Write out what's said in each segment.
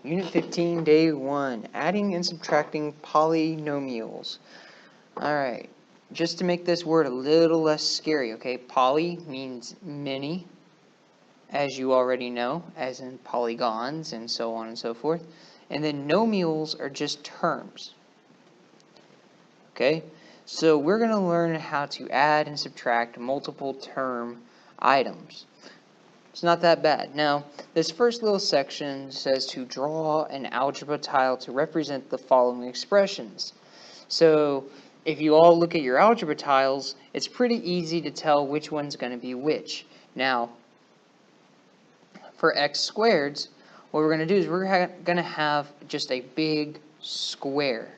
Unit 15, Day 1, Adding and Subtracting Polynomials. Alright, just to make this word a little less scary, okay? Poly means many, as you already know, as in polygons and so on and so forth. And then nomials are just terms. Okay? So we're going to learn how to add and subtract multiple term items. It's not that bad. Now, this first little section says to draw an algebra tile to represent the following expressions. So, if you all look at your algebra tiles, it's pretty easy to tell which one's going to be which. Now, for x squareds, what we're going to do is we're going to have just a big square.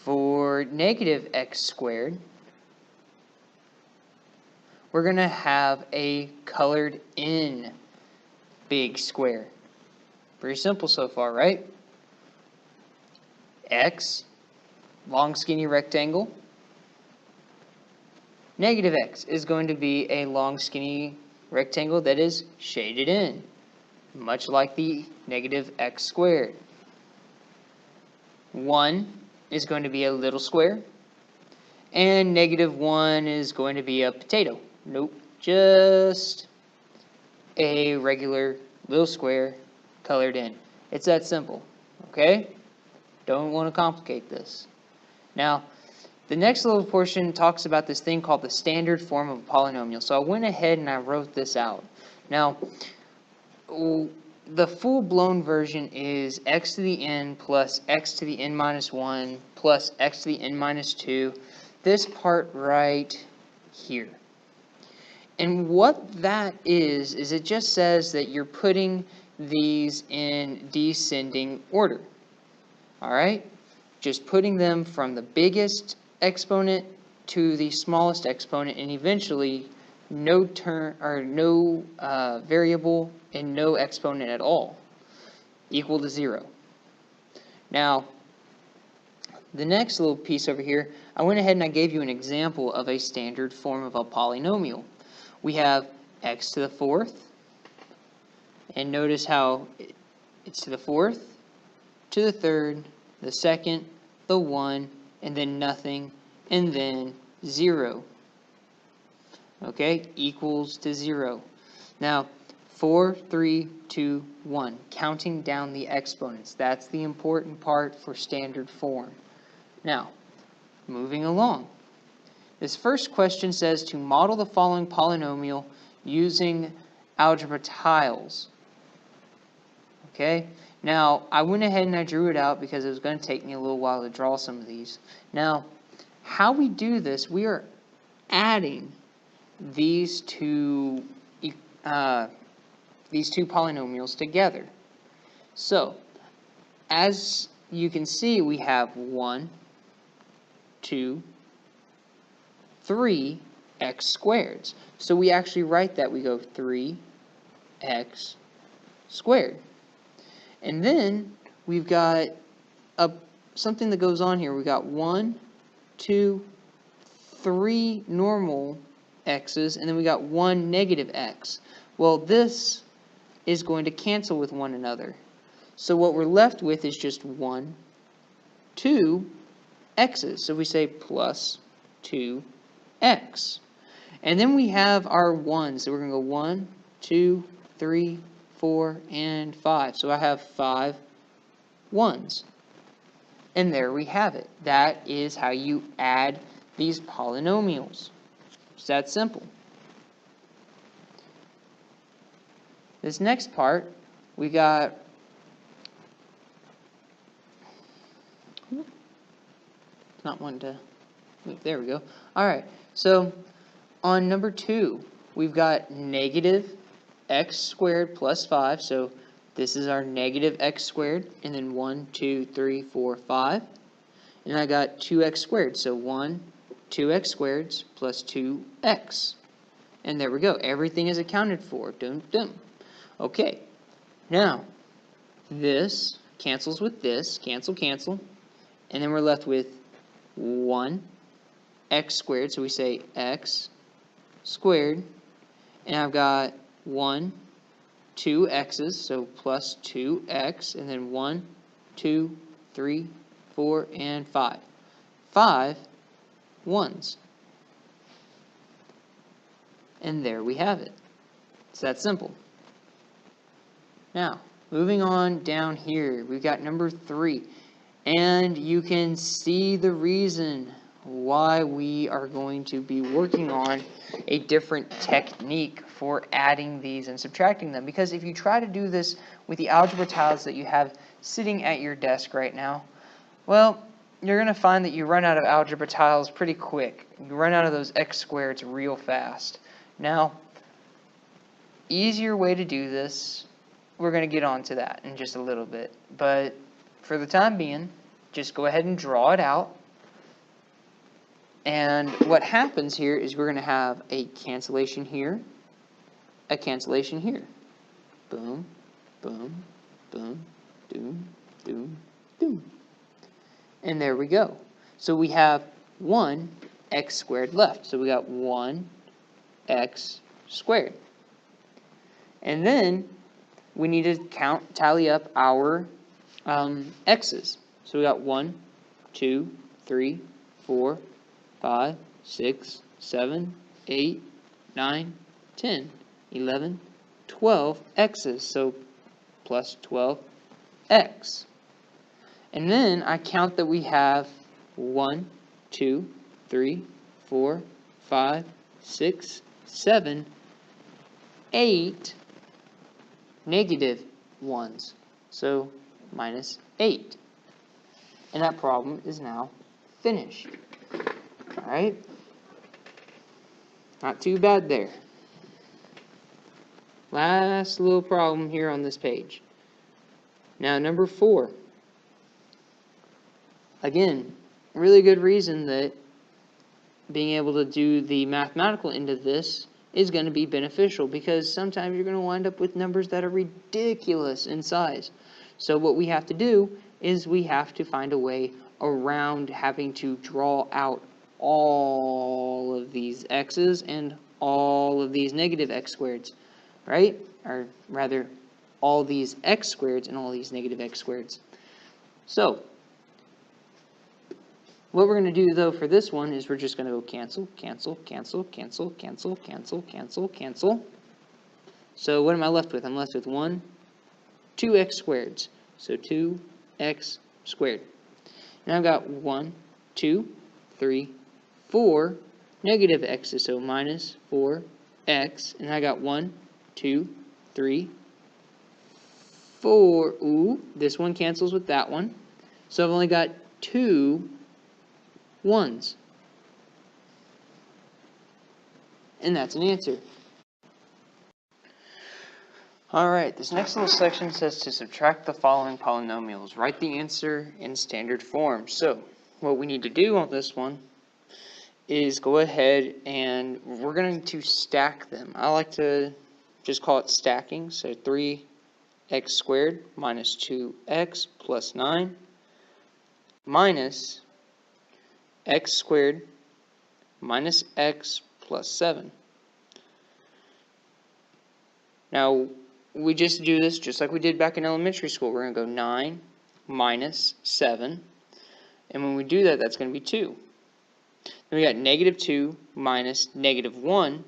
For negative x squared, we're going to have a colored in big square. Pretty simple so far, right? X, long skinny rectangle. Negative x is going to be a long skinny rectangle that is shaded in, much like the negative x squared. 1 is going to be a little square, and negative 1 is going to be a potato. Nope, just a regular little square colored in. It's that simple, okay? Don't want to complicate this. Now, the next little portion talks about this thing called the standard form of a polynomial. So I went ahead and I wrote this out. Now, the full-blown version is x to the n plus x to the n minus 1 plus x to the n minus 2. This part right here. And what that is it just says that you're putting these in descending order. Alright? Just putting them from the biggest exponent to the smallest exponent, and eventually no variable and no exponent at all equal to 0. Now, the next little piece over here, I went ahead and I gave you an example of a standard form of a polynomial. We have x to the 4th, and notice how it's to the 4th, to the 3rd, the 2nd, the 1, and then nothing, and then 0. Okay, equals to 0. Now, 4, 3, 2, 1, counting down the exponents. That's the important part for standard form. Now, moving along. This first question says to model the following polynomial using algebra tiles. Okay, now I went ahead and I drew it out because it was going to take me a little while to draw some of these. Now, how we do this, we are adding these two polynomials together. So, as you can see, we have 1, 2, 3 x squareds. So we actually write that. We go 3x squared. And then we've got something that goes on here. We've got 1, 2, 3 normal x's, and then we got 1 negative x. Well, this is going to cancel with one another. So what we're left with is just 1, 2 x's. So we say plus 2x. And then we have our 1s. So we're going to go 1, 2, 3, 4, and 5. So I have 5 1s. And there we have it. That is how you add these polynomials. It's that simple. This next part, we got not one to move. There we go. All right. So on number 2, we've got negative x squared plus 5. So this is our negative x squared, and then 1, 2, 3, 4, 5. And I got 2x squared. So 1, 2x squareds plus 2x. And there we go. Everything is accounted for. Dum, dum. Okay. Now, this cancels with this. Cancel, cancel. And then we're left with 1 x squared. So we say x squared. And I've got 1, two x's, so plus 2x, and then 1, 2, 3, 4, and 5. 5 ones. And there we have it. It's that simple. Now, moving on down here, we've got number 3. And you can see the reason why we are going to be working on a different technique for adding these and subtracting them. Because if you try to do this with the algebra tiles that you have sitting at your desk right now, well, you're going to find that you run out of algebra tiles pretty quick. You run out of those x squareds real fast. Now, easier way to do this, we're going to get onto that in just a little bit. But for the time being, just go ahead and draw it out. And what happens here is we're going to have a cancellation here, a cancellation here. Boom, boom, boom, doom, doom, doom. And there we go. So we have 1 x squared left. So we got 1 x squared. And then we need to tally up our x's. So we got 1, 2, 3, 4, 5, 6, 7, 8, 9, 10, 11, 12 x's. So plus 12x. And then I count that we have 1, 2, 3, 4, 5, 6, 7, 8 negative ones. So minus 8. And that problem is now finished. Alright? Not too bad there. Last little problem here on this page. Now number 4. Again, really good reason that being able to do the mathematical end of this is going to be beneficial, because sometimes you're going to wind up with numbers that are ridiculous in size. So what we have to do is we have to find a way around having to draw out all of these x's and all of these negative x squareds, right? Or rather, all these x squareds and all these negative x squareds. So what we're going to do, though, for this one is we're just going to go cancel, cancel, cancel, cancel, cancel, cancel, cancel, cancel. So what am I left with? I'm left with 1, 2x squareds. So 2x squared. Now I've got 1, 2, 3, 4 negative x's. So minus 4x. And I got 1, 2, 3, 4. Ooh, this one cancels with that one. So I've only got 2 ones. And that's an answer. Alright, this next little section says to subtract the following polynomials. Write the answer in standard form. So, what we need to do on this one is go ahead and we're going to stack them. I like to just call it stacking. So 3x squared minus 2x plus 9 minus x squared minus x plus 7. Now, we just do this just like we did back in elementary school. We're going to go 9 minus 7. And when we do that, that's going to be 2. Then we got negative 2 minus negative 1.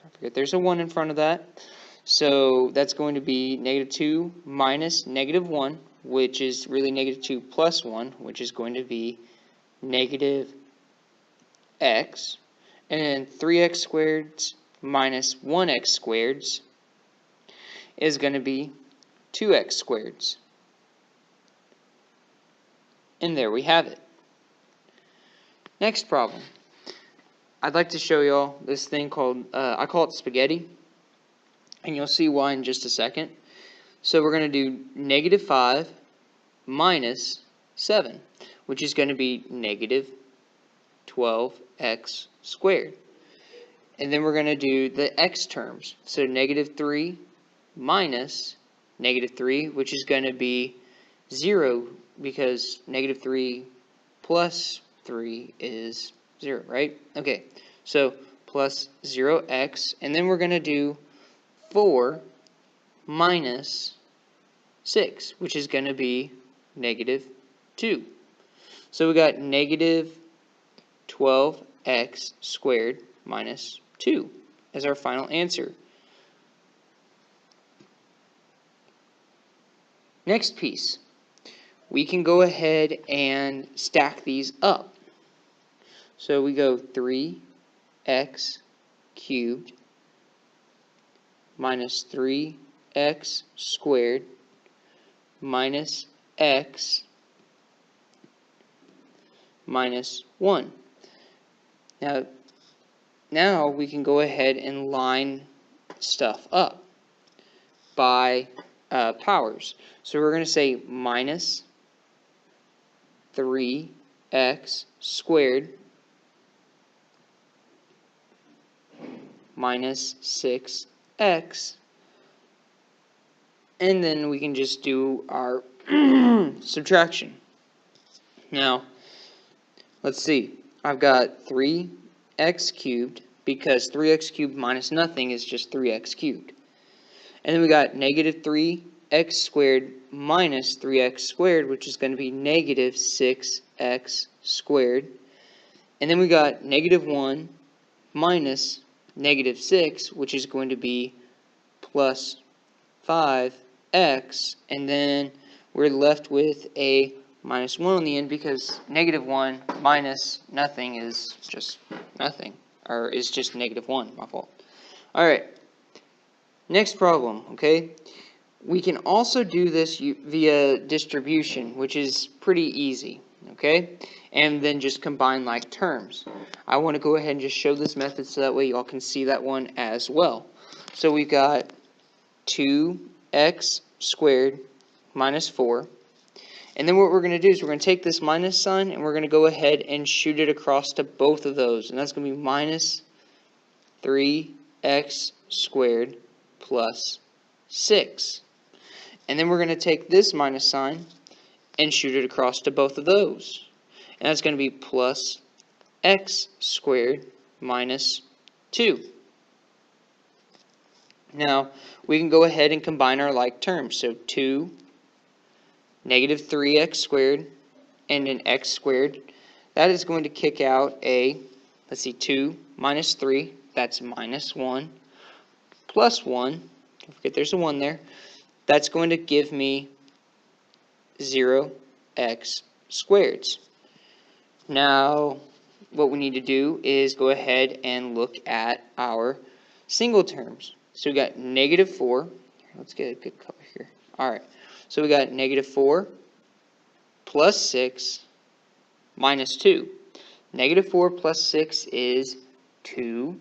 Don't forget there's a 1 in front of that. So that's going to be negative 2 minus negative 1, which is really negative 2 plus 1, which is going to be negative x. And then 3x squared minus 1x squared is going to be 2x squared. And there we have it. Next problem. I'd like to show y'all this thing called, I call it spaghetti. And you'll see why in just a second. So we're going to do negative 5 minus 7, which is going to be negative 12x squared. And then we're going to do the x terms. So negative 3 minus negative 3, which is going to be 0, because negative 3 plus 3 is 0, right? Okay, so plus 0x, and then we're going to do 4 minus 6, which is going to be negative 2. So we got negative 12x squared minus 2 as our final answer. Next piece, we can go ahead and stack these up. So we go 3x cubed minus 3x squared minus x minus 1. Now we can go ahead and line stuff up by powers. So we're going to say minus 3x squared minus 6x, and then we can just do our subtraction. Now, let's see. I've got 3x cubed, because 3x cubed minus nothing is just 3x cubed. And then we got negative 3x squared minus 3x squared, which is going to be negative 6x squared. And then we got negative 1 minus negative 6, which is going to be plus 5x. And then we're left with a minus 1 on the end, because negative 1 minus nothing is just nothing. Or is just negative 1, my fault. Alright. Next problem, okay? We can also do this via distribution, which is pretty easy, okay? And then just combine like terms. I want to go ahead and just show this method so that way y'all can see that one as well. So we've got 2x squared minus 4. And then what we're going to do is we're going to take this minus sign and we're going to go ahead and shoot it across to both of those. And that's going to be minus 3x squared plus 6. And then we're going to take this minus sign and shoot it across to both of those. And that's going to be plus x squared minus 2. Now, we can go ahead and combine our like terms. So 2, negative 3x squared, and an x squared. That is going to kick out a, let's see, 2 minus 3. That's minus 1. Plus 1, don't forget there's a 1 there, that's going to give me 0x squareds. Now, what we need to do is go ahead and look at our single terms. So we got negative 4. Let's get a good color here. Alright, so we got negative 4 plus 6 minus 2. Negative 4 plus 6 is 2.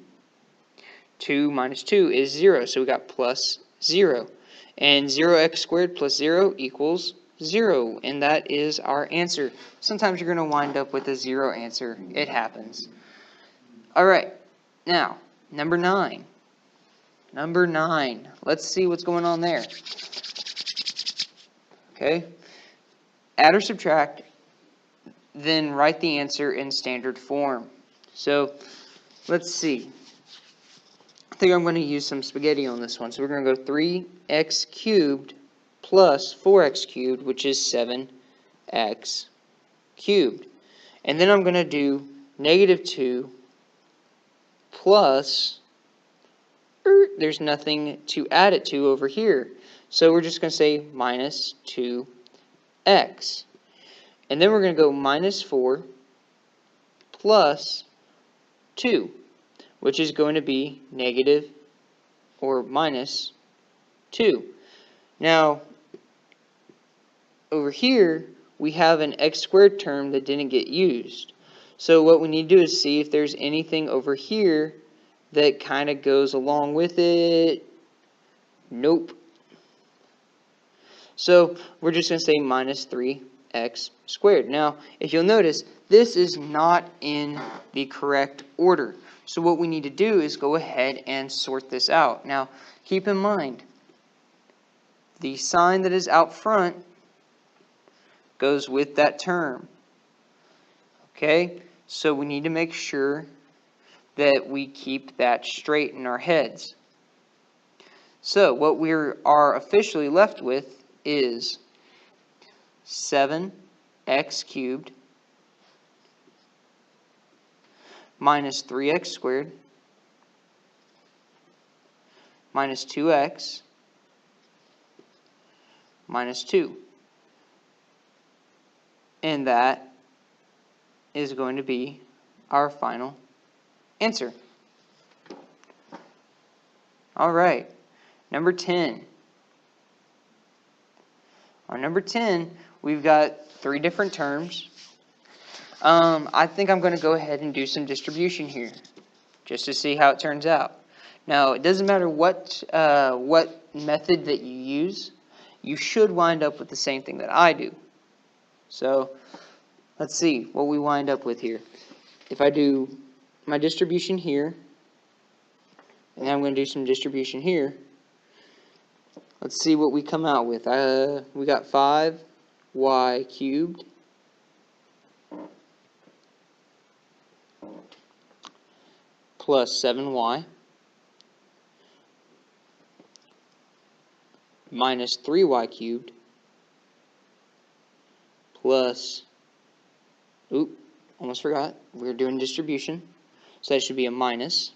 2 minus 2 is 0, so we got plus 0. And 0x squared plus 0 equals 0, and that is our answer. Sometimes you're going to wind up with a 0 answer. It happens. Alright, now, number 9. Number 9. Let's see what's going on there. Okay. Add or subtract, then write the answer in standard form. So, let's see. I think I'm going to use some spaghetti on this one. So we're going to go 3x cubed plus 4x cubed, which is 7x cubed. And then I'm going to do negative 2 plus, there's nothing to add it to over here. So we're just going to say minus 2x. And then we're going to go minus 4 plus 2. Which is going to be negative or minus 2. Now, over here, we have an x squared term that didn't get used. So what we need to do is see if there's anything over here that kind of goes along with it. Nope. So we're just going to say minus 3x squared. Now, if you'll notice, this is not in the correct order. So what we need to do is go ahead and sort this out. Now, keep in mind, the sign that is out front goes with that term. Okay? So we need to make sure that we keep that straight in our heads. So what we are officially left with is 7x cubed minus 3x squared minus 2x minus 2. And that is going to be our final answer. All right, number 10. On number 10, we've got 3 different terms. I think I'm going to go ahead and do some distribution here, just to see how it turns out. Now, it doesn't matter what method that you use, you should wind up with the same thing that I do. So, let's see what we wind up with here. If I do my distribution here, and then I'm going to do some distribution here, let's see what we come out with. We got 5y cubed plus 7y minus 3y cubed plus, almost forgot, we're doing distribution, so that should be a minus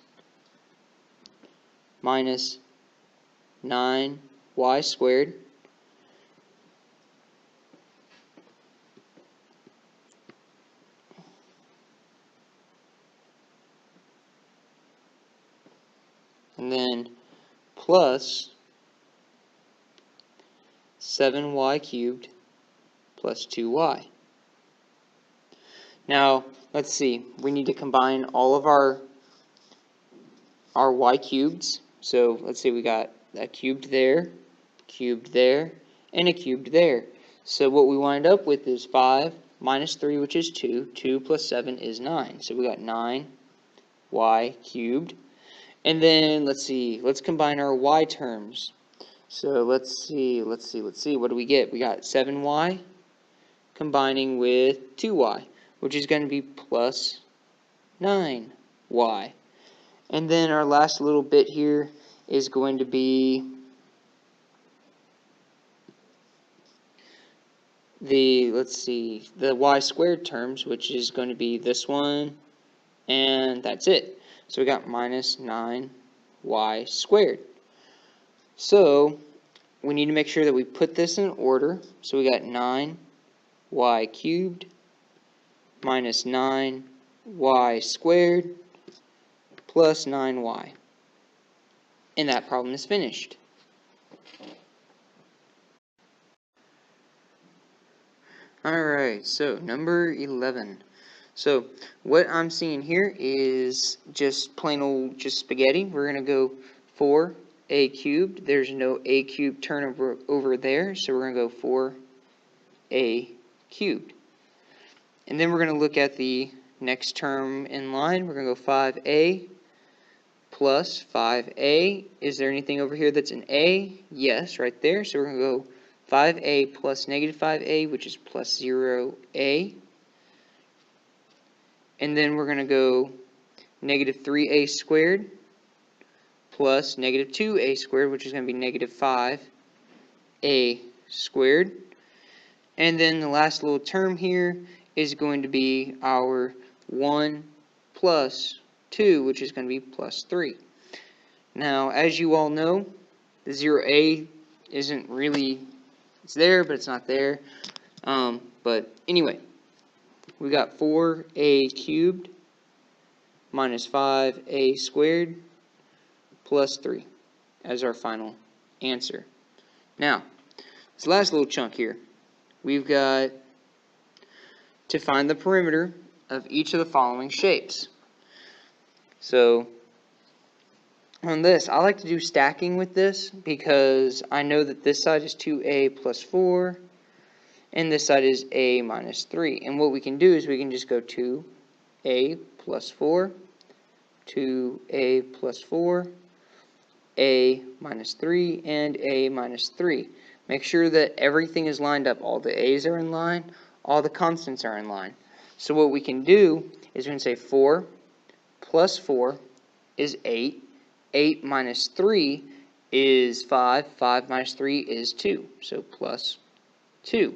9y squared and then plus 7y cubed plus 2y. Now, let's see. We need to combine all of our y cubeds. So, let's see, we got a cubed there, and a cubed there. So, what we wind up with is 5 minus 3, which is 2. 2 plus 7 is 9. So, we got 9y cubed. And then, let's see, let's combine our y terms. So, let's see, what do we get? We got 7y combining with 2y, which is going to be plus 9y. And then our last little bit here is going to be the y squared terms, which is going to be this one, and that's it. So we got minus 9y squared. So we need to make sure that we put this in order. So we got 9y cubed minus 9y squared plus 9y. And that problem is finished. Alright, so number 11. So what I'm seeing here is just plain old spaghetti. We're going to go 4a cubed. There's no a cubed term over there, so we're going to go 4a cubed. And then we're going to look at the next term in line. We're going to go 5a plus 5a. Is there anything over here that's an a? Yes, right there. So we're going to go 5a plus negative 5a, which is plus 0a. And then we're going to go negative 3a squared plus negative 2a squared, which is going to be negative 5a squared. And then the last little term here is going to be our 1 plus 2, which is going to be plus 3. Now, as you all know, the 0a isn't really, it's there, but it's not there. But anyway, we got 4a cubed minus 5a squared plus 3 as our final answer. Now, this last little chunk here, we've got to find the perimeter of each of the following shapes. So, on this, I like to do stacking with this because I know that this side is 2a plus 4, and this side is a minus 3. And what we can do is we can just go 2a plus 4, 2a plus 4, a minus 3, and a minus 3. Make sure that everything is lined up. All the a's are in line, all the constants are in line. So what we can do is we can say 4 plus 4 is 8. 8 minus 3 is 5. 5 minus 3 is 2. So plus 2.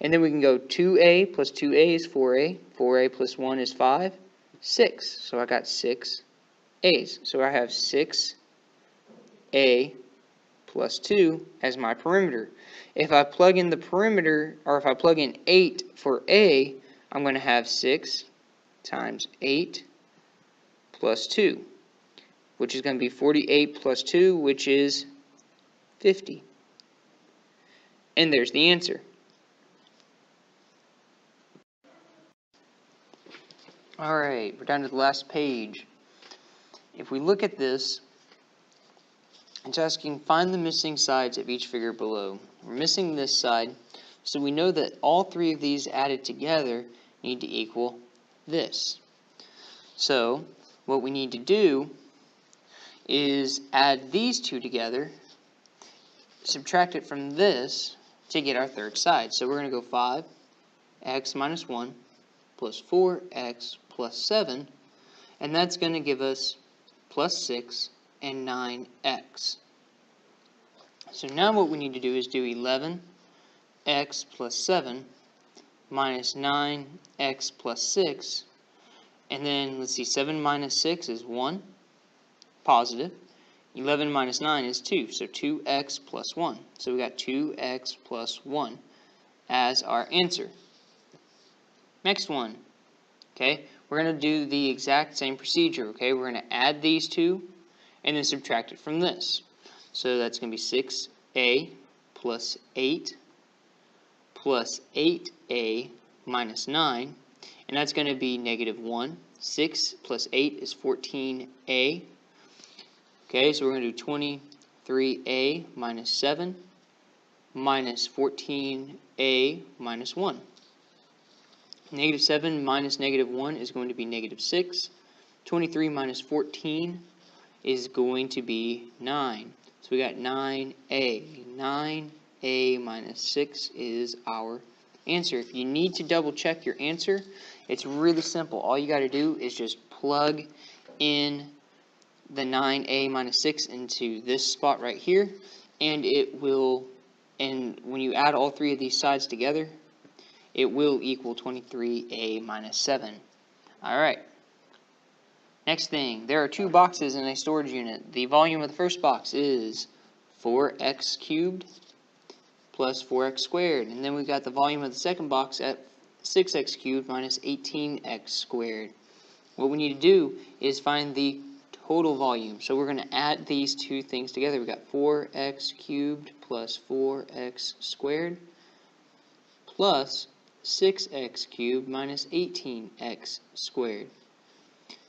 And then we can go 2a plus 2a is 4a. 4a plus 1 is 5. 6. So I got 6 a's. So I have 6a plus 2 as my perimeter. If I plug in the perimeter, or if I plug in 8 for a, I'm going to have 6 times 8 plus 2, which is going to be 48 plus 2, which is 50. And there's the answer. Alright, we're down to the last page. If we look at this, it's asking find the missing sides of each figure below. We're missing this side, so we know that all three of these added together need to equal this. So what we need to do is add these two together, subtract it from this to get our third side. So we're going to go 5x minus 1 plus 4x plus 7, and that's going to give us plus 6 and 9x. So now what we need to do is do 11x plus 7 minus 9x plus 6, and then let's see, 7 minus 6 is 1, positive. 11 minus 9 is 2, so 2x plus 1. So we got 2x plus 1 as our answer. Next one, okay, we're going to do the exact same procedure, okay? We're going to add these two and then subtract it from this. So that's going to be 6a plus 8 plus 8a minus 9, and that's going to be negative 1. 6 plus 8 is 14a. Okay, so we're going to do 23a minus 7 minus 14a minus 1. Negative 7 minus negative 1 is going to be negative 6. 23 minus 14 is going to be 9. So we got 9a. 9a minus 6 is our answer. If you need to double check your answer, it's really simple. All you got to do is just plug in the 9a minus 6 into this spot right here, and it will, and when you add all three of these sides together, it will equal 23a minus 7. Alright. Next thing, there are two boxes in a storage unit. The volume of the first box is 4x cubed plus 4x squared. And then we've got the volume of the second box at 6x cubed minus 18x squared. What we need to do is find the total volume. So we're going to add these two things together. We've got 4x cubed plus 4x squared plus 6x cubed minus 18x squared.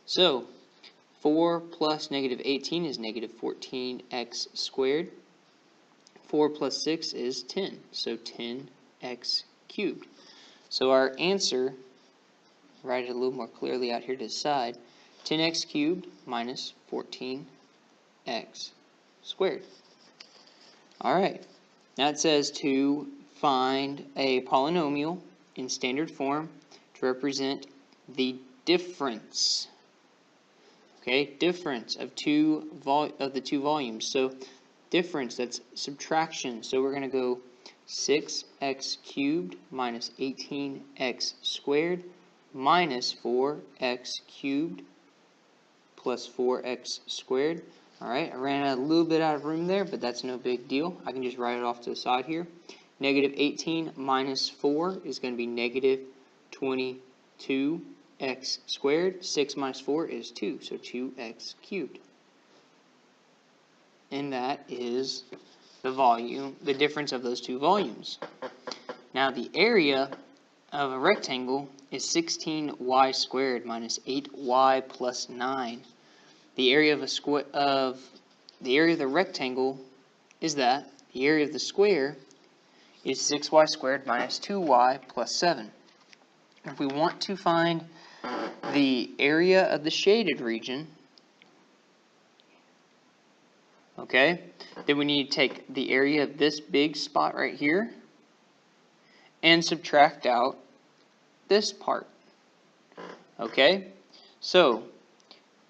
So 4 plus negative 18 is negative 14x squared. 4 plus 6 is 10, so 10x cubed. So our answer, write it a little more clearly out here to the side, 10x cubed minus 14x squared. Alright, now it says to find a polynomial in standard form to represent the difference. Okay, difference of the two volumes. So difference, that's subtraction. So we're going to go 6x cubed minus 18x squared minus 4x cubed plus 4x squared. Alright, I ran a little bit out of room there, but that's no big deal. I can just write it off to the side here. Negative 18 minus 4 is going to be negative 22x squared. 6 minus 4 is 2, so 2x cubed. And that is the volume, the difference of those two volumes. Now the area of a rectangle is 16y squared minus 8y plus 9. The area of the area of the rectangle is that. The area of the square is 6y squared minus 2y plus 7. If we want to find the area of the shaded region, okay, then we need to take the area of this big spot right here and subtract out this part. Okay, so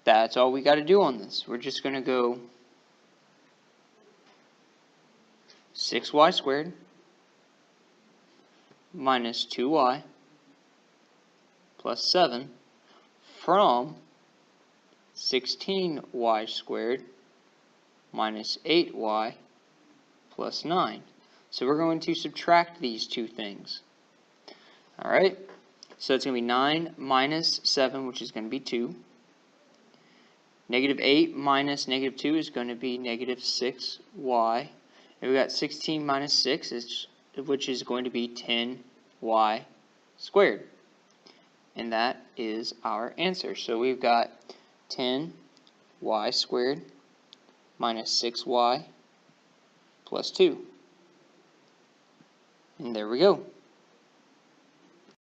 that's all we got to do on this. We're just going to go 6y squared minus 2y plus 7 from 16y squared minus 8y plus 9. So we're going to subtract these two things. Alright, so it's going to be 9 minus 7, which is going to be 2. Negative 8 minus negative 2 is going to be negative 6y. And we've got 16 minus 6, which is going to be 10y squared. And that is our answer. So we've got 10y squared minus 6y plus 2. And there we go.